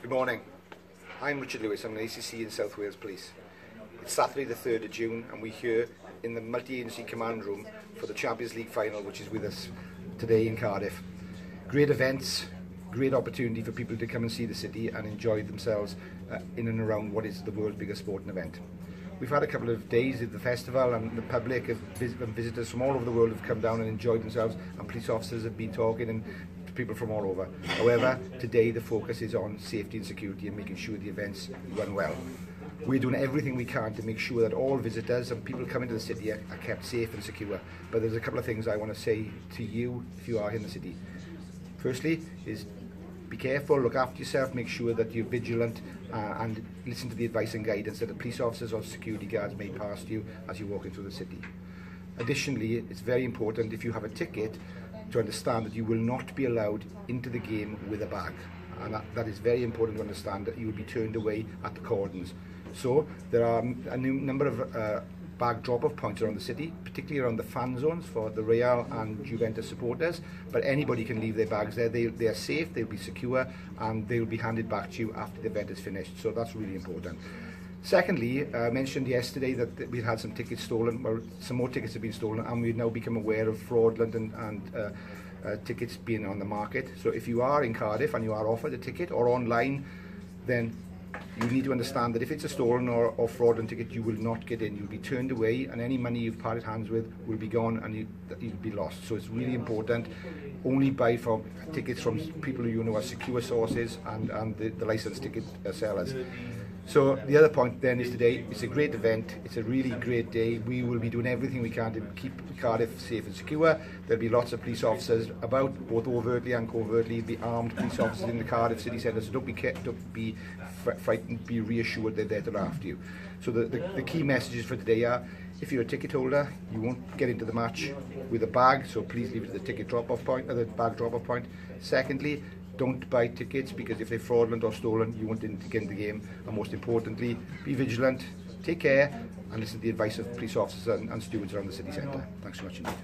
Good morning. I'm Richard Lewis. I'm an ACC in South Wales Police. It's Saturday the 3rd of June and we're here in the multi-agency command room for the Champions League final, which is with us today in Cardiff. Great events, great opportunity for people to come and see the city and enjoy themselves in and around what is the world's biggest sporting event. We've had a couple of days at the festival and the public and visitors from all over the world have come down and enjoyed themselves, and police officers have been talking and people from all over. However, today the focus is on safety and security and making sure the events run well. We're doing everything we can to make sure that all visitors and people coming to the city are kept safe and secure. But there's a couple of things I want to say to you if you are in the city. Firstly is be careful, look after yourself, make sure that you're vigilant and listen to the advice and guidance that the police officers or security guards may pass to you as you're walking through the city. Additionally, it's very important if you have a ticket to understand that you will not be allowed into the game with a bag, and that is very important to understand, that you will be turned away at the cordons. So there are a number of bag drop-off points around the city, particularly around the fan zones for the Real and Juventus supporters, but anybody can leave their bags there. They are safe, they'll be secure, and they will be handed back to you after the event is finished, so that's really important. Secondly, I mentioned yesterday that we'd had some tickets stolen. Well, some more tickets have been stolen, and we've now become aware of fraudulent and tickets being on the market. So if you are in Cardiff and you are offered a ticket or online, then you need to understand that if it's a stolen or fraudulent ticket, you will not get in. You'll be turned away, and any money you've parted hands with will be gone and you'll be lost. So it's really important. Only buy tickets from people who you know are secure sources and the licensed ticket sellers. So the other point then is today, it's a great event, it's a really great day. We will be doing everything we can to keep Cardiff safe and secure. There'll be lots of police officers about, both overtly and covertly. There'll be armed police officers in the Cardiff city centre, so don't be frightened, be reassured they're there to look after you. So the key messages for today are, if you're a ticket holder, you won't get into the match with a bag, so please leave it at the ticket drop-off point, or the bag drop-off point. Secondly, don't buy tickets, because if they're fraudulent or stolen, you won't get into the game. And most importantly, be vigilant, take care, and listen to the advice of police officers and stewards around the city centre. Thanks so much indeed.